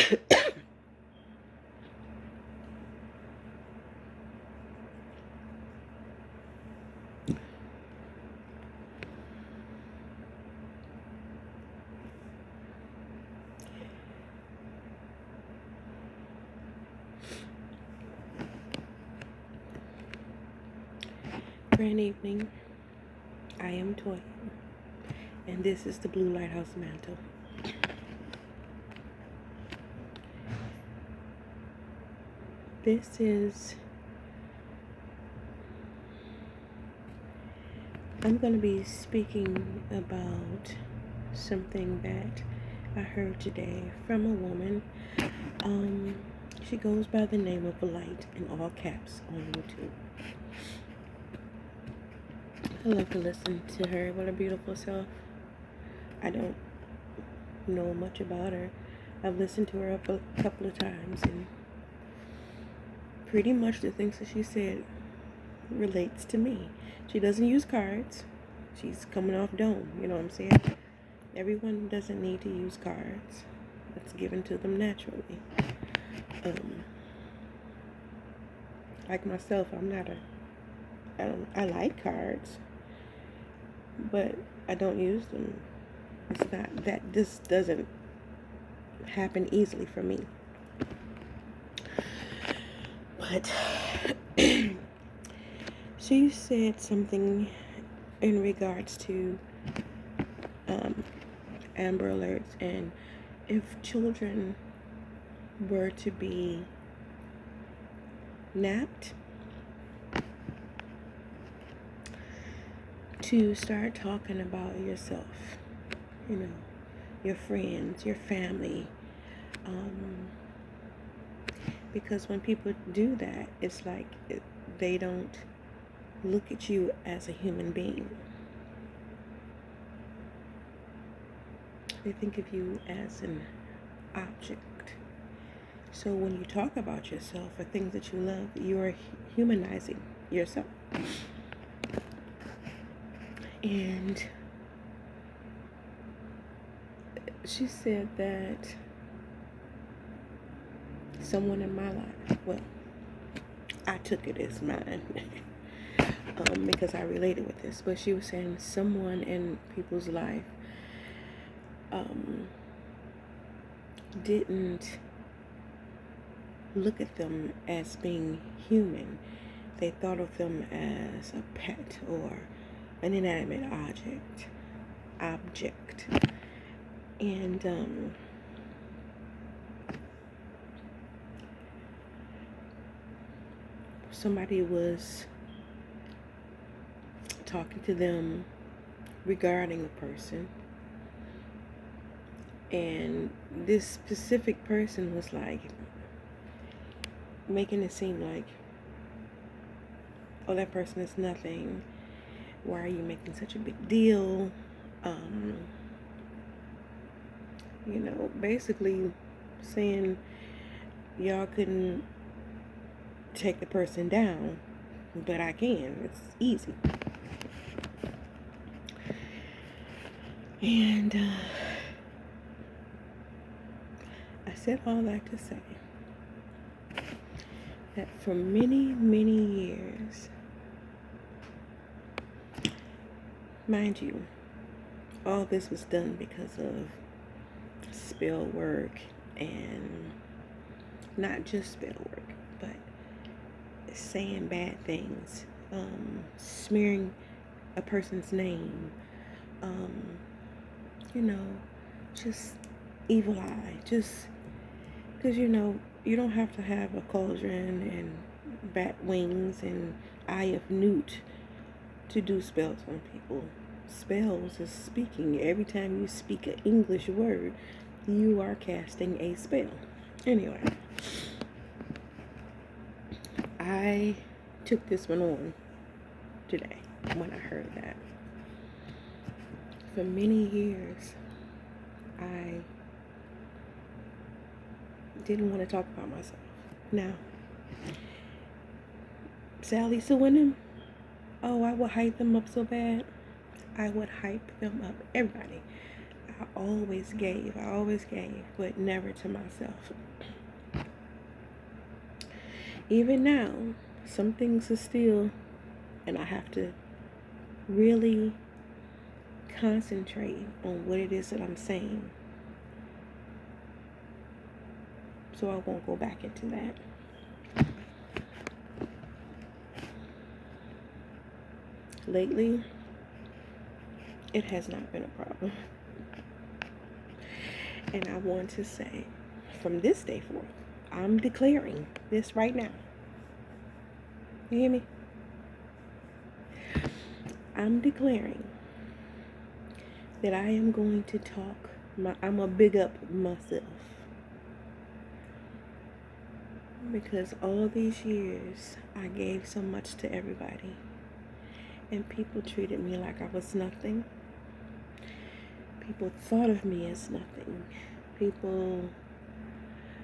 Grand evening. I am Toy, and this is the Blue Lighthouse Mantle. I'm going to be speaking about something that I heard today from a woman. She goes by the name of Light in all caps on YouTube. I love to listen to her. What a beautiful self. I don't know much about her. I've listened to her a couple of times, and pretty much the things that she said relates to me. She doesn't use cards. She's coming off dome, you know what I'm saying? Everyone doesn't need to use cards. It's given to them naturally. Like myself, I like cards, but I don't use them. It's not that this doesn't happen easily for me. But she said something in regards to Amber Alerts, and if children were to be napped, to start talking about yourself, your friends, your family, because when people do that, it's like they don't look at you as a human being. They think of you as an object. So when you talk about yourself or things that you love, you are humanizing yourself. And she said that someone in my life, well, I took it as mine because I related with this, but she was saying someone in people's life didn't look at them as being human. They thought of them as a pet or an inanimate object. And somebody was talking to them regarding a person, and this specific person was like making it seem like, oh, that person is nothing. Why are you making such a big deal? Basically saying y'all couldn't take the person down, but I can. It's easy. And I said all that to say that for many, many years, mind you, all this was done because of spell work, and not just spell work, but saying bad things, smearing a person's name, just evil eye, just because you don't have to have a cauldron and bat wings and eye of newt to do spells on people. Spells is speaking. Every time you speak an English word, you are casting a spell. Anyway, I took this one on today when I heard that. For many years, I didn't want to talk about myself. Now, Sally Sue and them, oh, I would hype them up so bad. I would hype them up. Everybody. I always gave, but never to myself. Even now, some things are still, and I have to really concentrate on what it is that I'm saying, so I won't go back into that. Lately, it has not been a problem. And I want to say, from this day forth, I'm declaring this right now. You hear me? I'm declaring that I am going to talk. I'm going to big up myself. Because all these years, I gave so much to everybody. And people treated me like I was nothing. People thought of me as nothing. People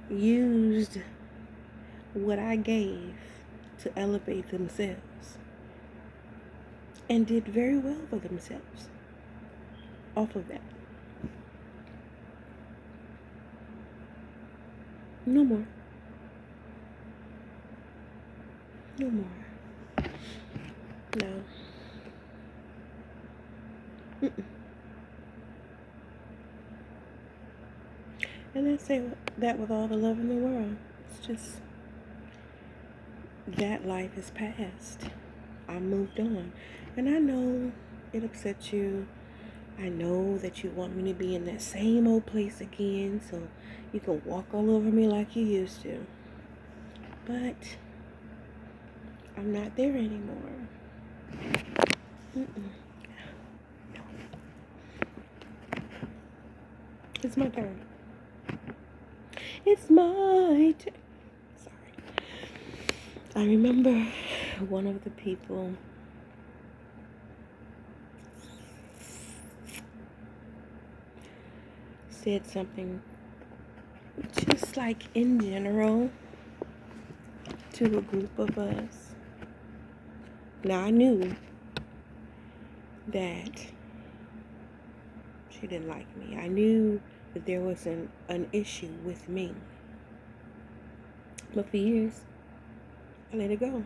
used what I gave to elevate themselves. And did very well for themselves off of that. No more. No more. No. Mm-mm. And I say that with all the love in the world. It's just that life is past. I moved on. And I know it upsets you. I know that you want me to be in that same old place again so you can walk all over me like you used to. But I'm not there anymore. Mm-mm. No. It's my turn. It's my turn. Sorry. I remember one of the people said something just like in general to a group of us. Now I knew that she didn't like me. I knew that there was an issue with me. But for years, I let it go.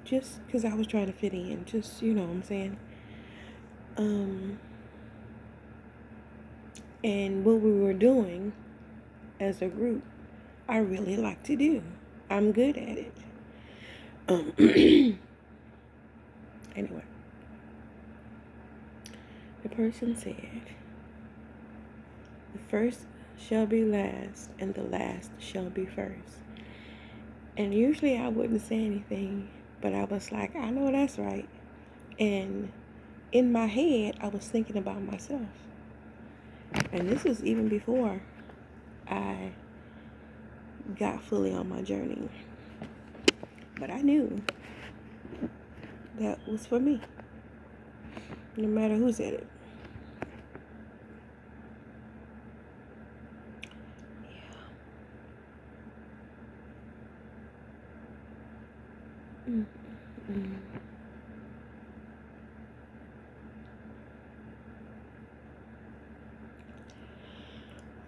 Just because I was trying to fit in. Just, you know what I'm saying? And what we were doing as a group, I really like to do. I'm good at it. Anyway, the person said, the first shall be last, and the last shall be first. And usually I wouldn't say anything, but I was like, I know that's right. And in my head, I was thinking about myself. And this was even before I got fully on my journey. But I knew that was for me, no matter who said it. Yeah. Mm-hmm.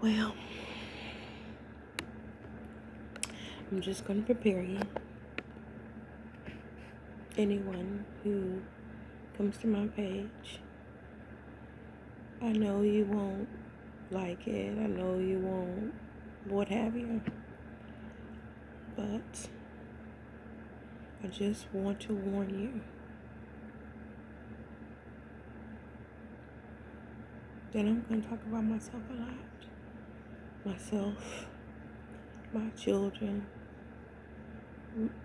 Well, I'm just going to prepare you. Anyone who comes to my page, I know you won't like it. I know you won't, what have you. But I just want to warn you that I'm going to talk about myself a lot. Myself, my children,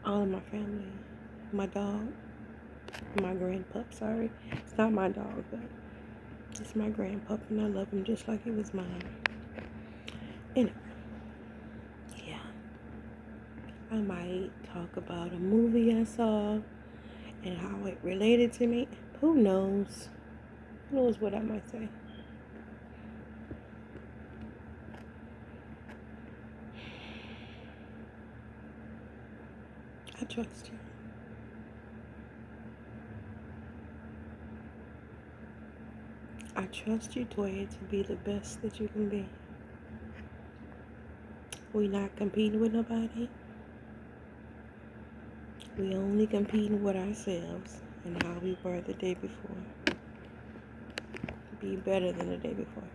all of my family, my dog, my grandpup, sorry. It's not my dog, but it's my grandpup, and I love him just like he was mine. Anyway, yeah. I might talk about a movie I saw and how it related to me. Who knows? Who knows what I might say? I trust you. I trust you, Toya, to be the best that you can be. We're not competing with nobody. We only competing with ourselves and how we were the day before. Be better than the day before.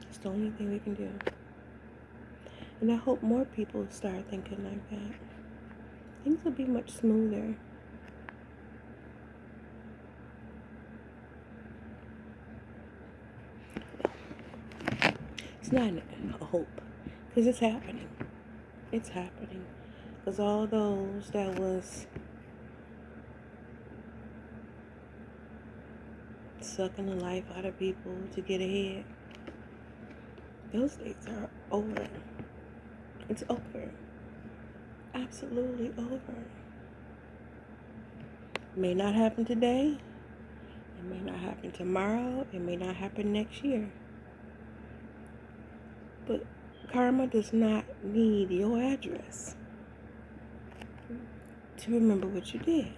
It's the only thing we can do. And I hope more people start thinking like that. Things will be much smoother. It's not a hope, because it's happening. It's happening. Because all those that was sucking the life out of people to get ahead, those days are over. It's over. Absolutely over. It may not happen today. It may not happen tomorrow. It may not happen next year. But karma does not need your address to remember what you did.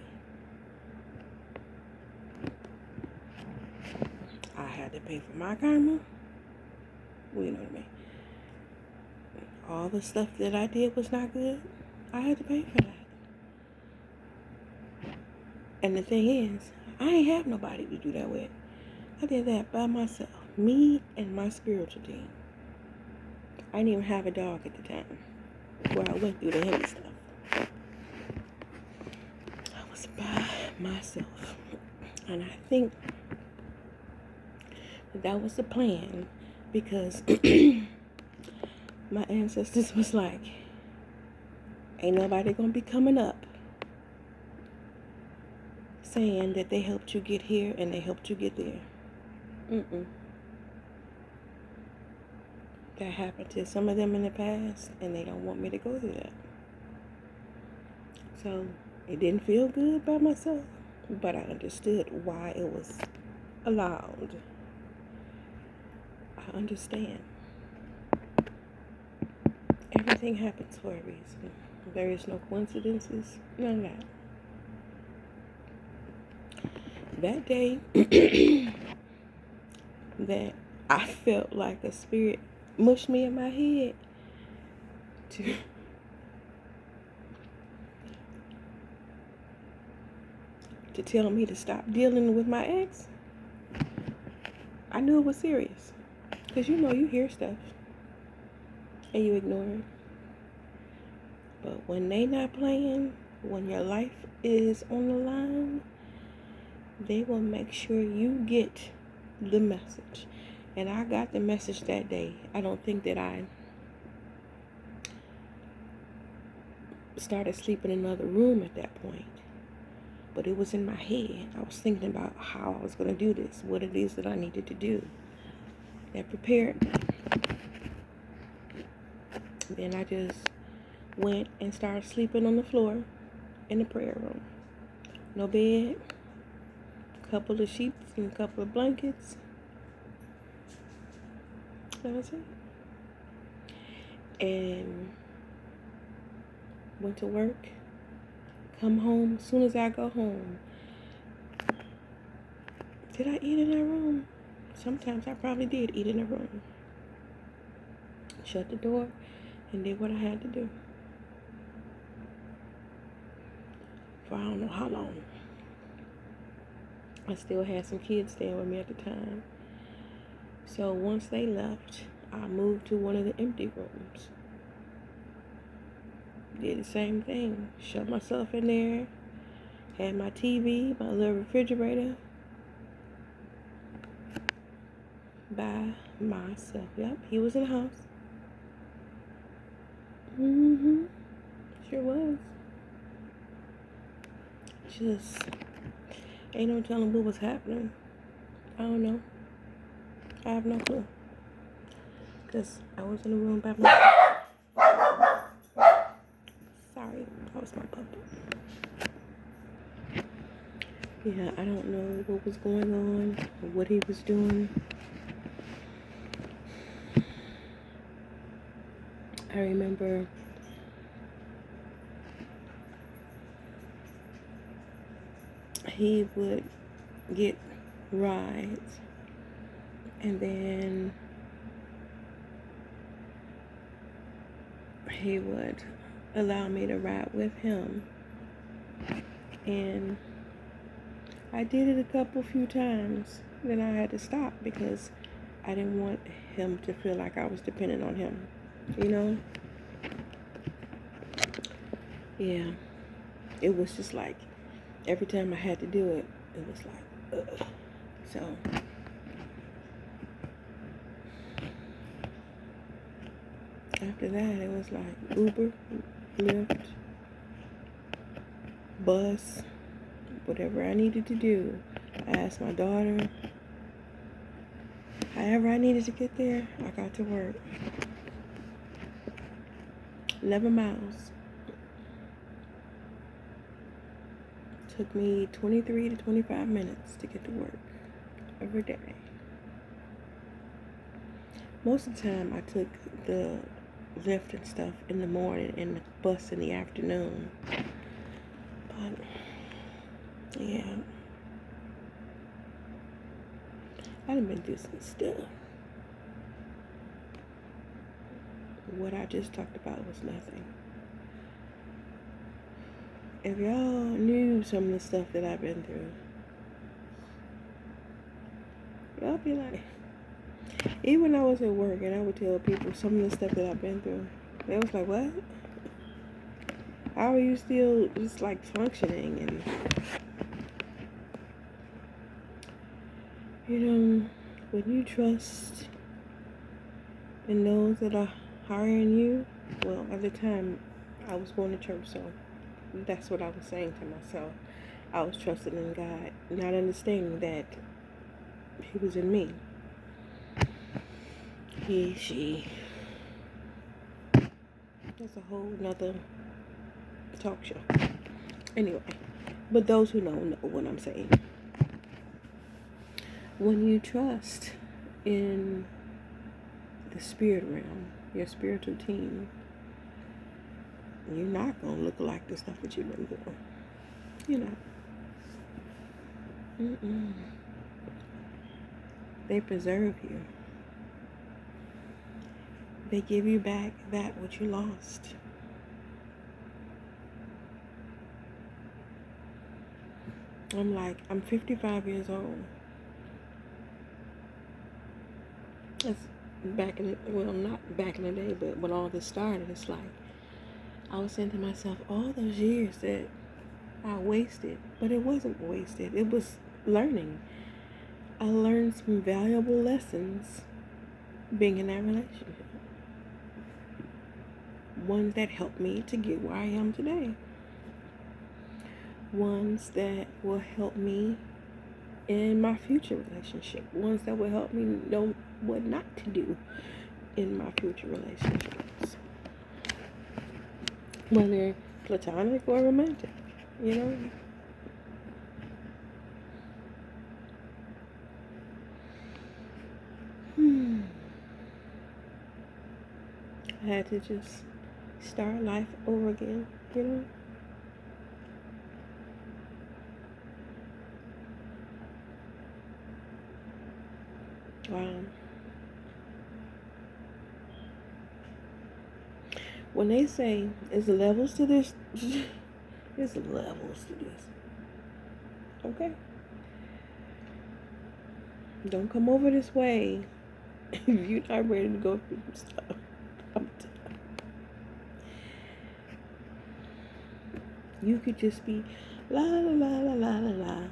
I had to pay for my karma. Well, you know what I mean. All the stuff that I did was not good. I had to pay for that. And the thing is, I ain't have nobody to do that with. I did that by myself. Me and my spiritual team. I didn't even have a dog at the time where I went through the heavy stuff. I was by myself. And I think that was the plan, because my ancestors was like, ain't nobody gonna be coming up saying that they helped you get here and they helped you get there. That happened to some of them in the past, and they don't want me to go through that. So it didn't feel good by myself, but I understood why it was allowed. I understand. Everything happens for a reason. There is no coincidences, none of that. That day that I felt like a spirit mushed me in my head to tell me to stop dealing with my ex, I knew it was serious. Because you know, you hear stuff and you ignore it. But when they not playing, when your life is on the line, they will make sure you get the message. And I got the message that day. I don't think that I started sleeping in another room at that point. But it was in my head. I was thinking about how I was going to do this, what it is that I needed to do. That prepared me. Then I just went and started sleeping on the floor in the prayer room. No bed, a couple of sheets and a couple of blankets. That was it. And went to work, come home. As soon as I go home, did I eat in that room? Sometimes I probably did eat in the room. Shut the door and did what I had to do. For I don't know how long. I still had some kids staying with me at the time. So once they left, I moved to one of the empty rooms. Did the same thing. Shut myself in there. Had my TV, my little refrigerator. By myself. Yep, he was in the house. Sure was. Just ain't no telling what was happening. I don't know. I have no clue. Because I was in the room by myself. Sorry, that was my puppy. Yeah, I don't know what was going on or what he was doing. I remember he would get rides. And then he would allow me to ride with him. And I did it a few times. Then I had to stop because I didn't want him to feel like I was dependent on him. You know? Yeah. It was just like every time I had to do it, it was like, ugh. So after that, it was like Uber, Lyft, bus, whatever I needed to do. I asked my daughter. However I needed to get there, I got to work. 11 miles. Took me 23 to 25 minutes to get to work every day. Most of the time, I took the Lyft and stuff in the morning and the bus in the afternoon. But, yeah. I done been through some stuff. What I just talked about was nothing. If y'all knew some of the stuff that I've been through, y'all be like, even when I was at work and I would tell people some of the stuff that I've been through, they was like, what? How are you still just like functioning? And you know, when you trust in those that are hiring you, well, at the time I was going to church, so that's what I was saying to myself. I was trusting in God, not understanding that He was in me. He, she. That's a whole nother talk show. Anyway, but those who know what I'm saying. When you trust in the spirit realm, your spiritual team, you're not going to look like the stuff that you've been through. You know. They preserve you. They give you back that which you lost. I'm 55 years old. That's not back in the day, but when all this started, it's like, I was saying to myself, all those years that I wasted, but it wasn't wasted. It was learning. I learned some valuable lessons being in that relationship. Ones that helped me to get where I am today. Ones that will help me in my future relationship. Ones that will help me know what not to do in my future relationships. Whether platonic or romantic, you know? I had to just start life over again, you know? Wow. When they say there's levels to this, there's levels to this. Okay? Don't come over this way if you're not ready to go through some stuff. You could just be la la la la la la la,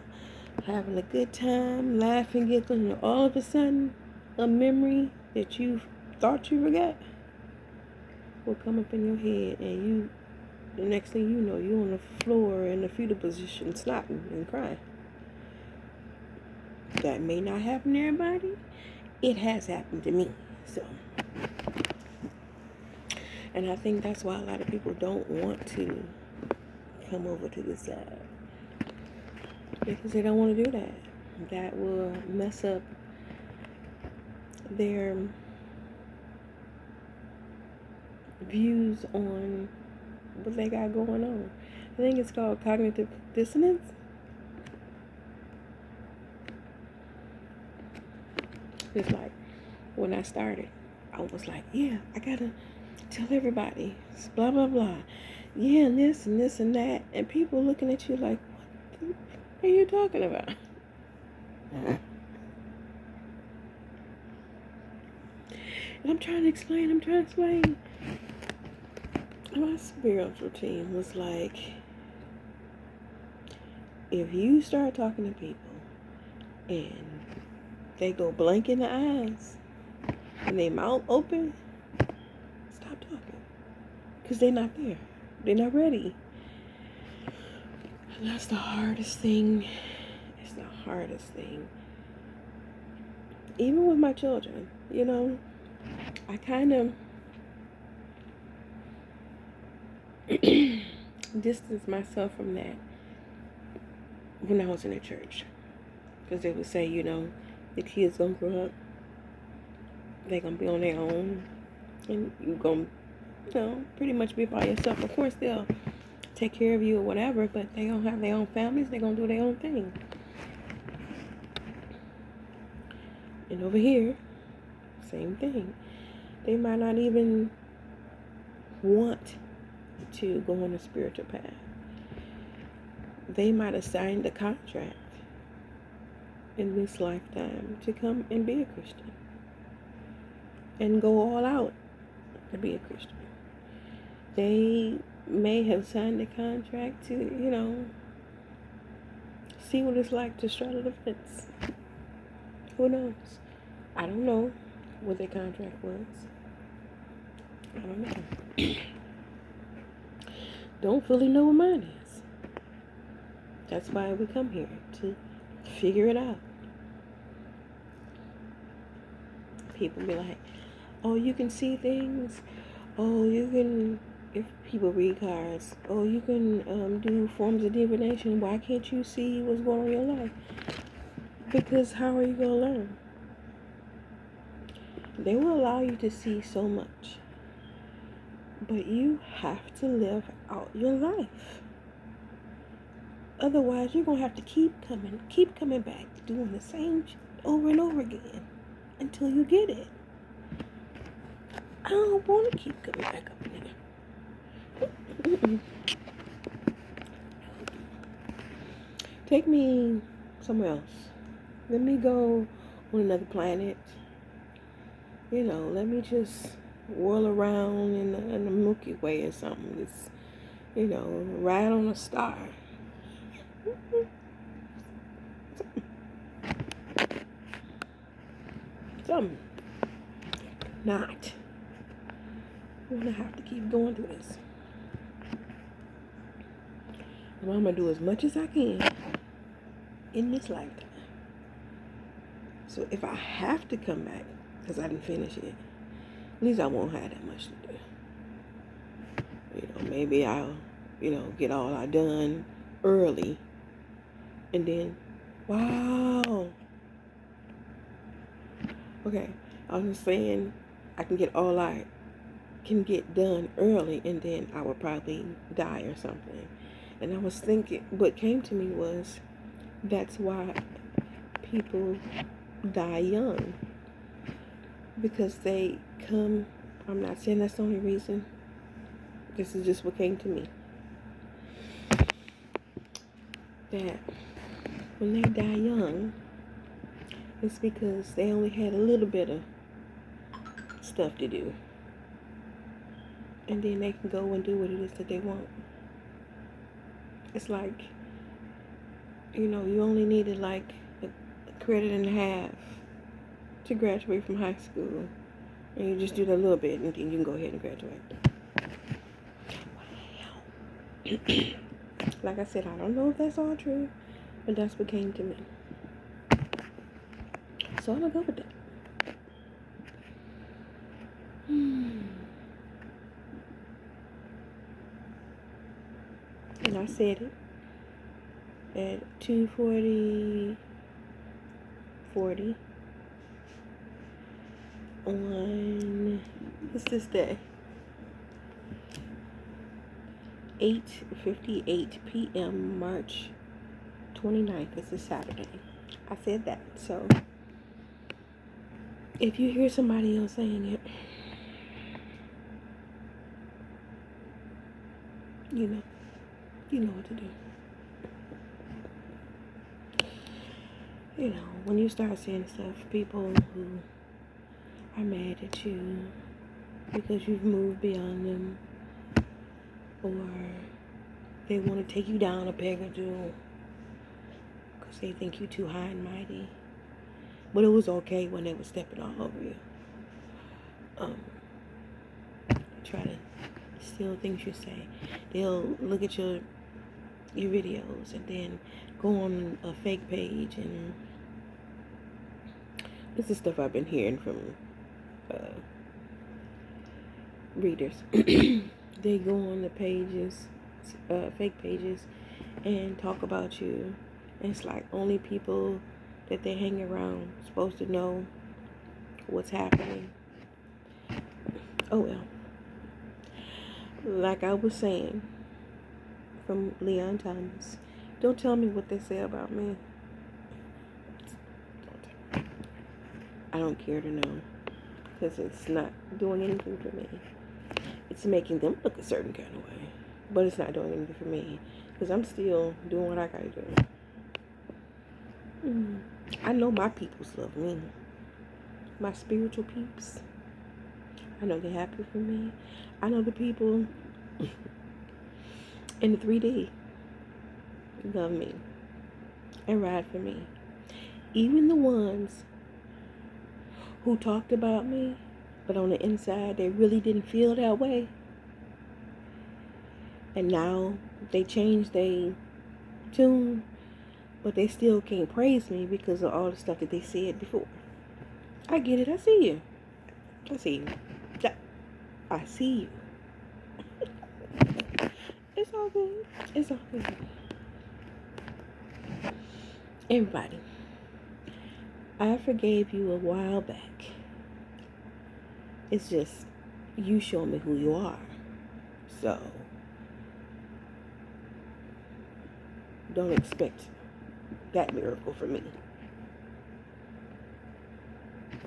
having a good time, laughing, giggling, and all of a sudden, a memory that you thought you forgot will come up in your head, and the next thing you know, you're on the floor in the fetal position, snotting and crying. That may not happen to everybody. It has happened to me. So, and I think that's why a lot of people don't want to come over to this side, because they don't want to do that. That will mess up their views on what they got going on. I think it's called cognitive dissonance. It's like when I started, I was like, yeah, I gotta tell everybody, blah, blah, blah. Yeah, and this and this and that. And people looking at you like, what are you talking about? And I'm trying to explain. My spiritual team was like, if you start talking to people and they go blank in the eyes and their mouth open, stop talking. Because they're not there. They're not ready. And that's the hardest thing. It's the hardest thing. Even with my children, I kind of distanced myself from that when I was in the church. Because they would say, the kids gonna grow up, they're gonna be on their own, and you're gonna, pretty much be by yourself. Of course, they'll take care of you or whatever, but they gonna have their own families, they're gonna do their own thing. And over here, same thing. They might not even want to go on a spiritual path. They might have signed a contract in this lifetime to come and be a Christian and go all out to be a Christian. They may have signed a contract to, see what it's like to straddle the fence. Who knows? I don't know what their contract was. I don't know. Don't fully know what mine is. That's why we come here, to figure it out. People be like, oh, you can see things. Oh, you can, if people read cards, oh, you can do forms of divination. Why can't you see what's going on in your life? Because how are you going to learn? They will allow you to see so much. But you have to live out your life. Otherwise, you're going to have to keep coming back, doing the same shit over and over again until you get it. I don't want to keep coming back up in there. Take me somewhere else. Let me go on another planet. Let me just whirl around in the Milky Way or something. Just, ride on a star. Something. Not. I'm going to have to keep going through this. And I'm going to do as much as I can in this lifetime. So if I have to come back, because I didn't finish it, at least I won't have that much to do. Maybe I'll, get all I done early. And then, wow. Okay, I was just saying I can get all I can get done early, and then I would probably die or something. And I was thinking, what came to me was, that's why people die young. Because they come, I'm not saying that's the only reason. This is just what came to me. That when they die young, it's because they only had a little bit of stuff to do. And then they can go and do what it is that they want. It's like, you only needed like a credit and a half to graduate from high school. And you just do that a little bit, and then you can go ahead and graduate. Wow. Like I said, I don't know if that's all true, but that's what came to me. So I'm going to go with that. And I said it at 2:40 on, what's this day? 8:58 p.m. March 29th. It's a Saturday. I said that, so If you hear somebody else saying it, you know, you know what to do. You know, when you start saying stuff, people who are mad at you because you've moved beyond them, or they want to take you down a peg or two because they think you're too high and mighty. But it was okay when they were stepping all over you. Try to steal things you say. They'll look at your videos and then go on a fake page, and this is stuff I've been hearing from readers. They go on the pages, fake pages, and talk about you. And it's like only people that they hang around supposed to know what's happening. Oh well. Like I was saying from Leon Thomas, don't tell me what they say about me. I don't care to know, because it's not doing anything for me. It's making them look a certain kind of way, but it's not doing anything for me, because I'm still doing what I gotta do. I know my peoples love me. My spiritual peeps. I know they're happy for me. I know the people in the 3D love me and ride for me. Even the ones who talked about me, but on the inside they really didn't feel that way. And now they changed their tune, but they still can't praise me because of all the stuff that they said before. I get it. I see you. I see you. I see you. It's all good. It's all good. Everybody, I forgave you a while back. It's just you show me who you are. So don't expect that miracle from me.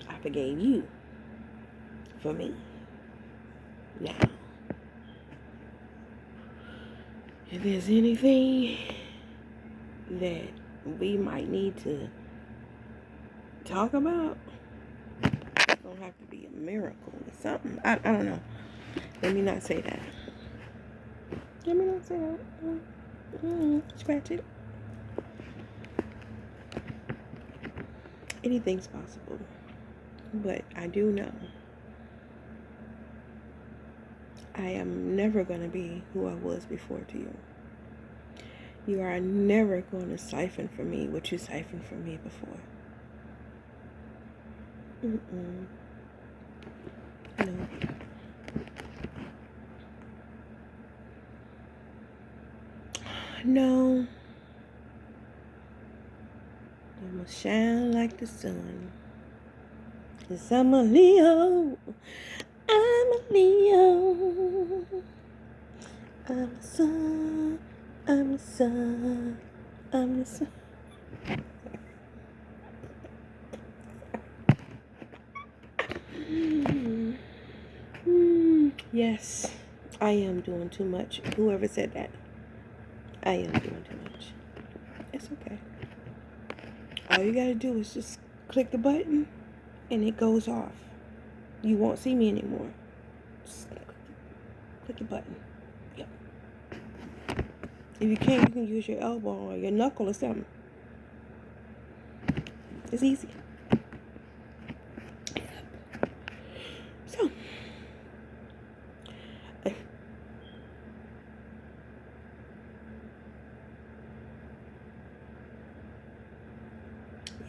I forgave you for me. Now, if there's anything that we might need to talk about, it's gonna have to be a miracle or something. I don't know. Let me not say that. Scratch it. Anything's possible. But I do know I am never going to be who I was before to you. You are never going to siphon from me what you siphoned from me before. No. No. I'm gonna shine like the sun. 'Cause I'm a Leo. I'm a Leo. I'm the sun. I'm the sun. I'm the sun. Yes, I am doing too much. Whoever said that, I am doing too much. It's okay. All you gotta do is just click the button and it goes off. You won't see me anymore. Just click the button. Yep. If you can't, you can use your elbow or your knuckle or something. It's easy. So,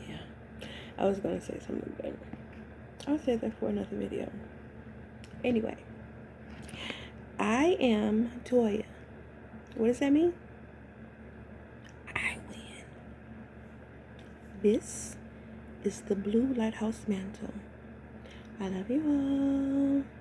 yeah, I was gonna say something, but I'll save that for another video. Anyway, I am Toya. What does that mean? I win. This is the Blue Lighthouse Mantle. I love you all.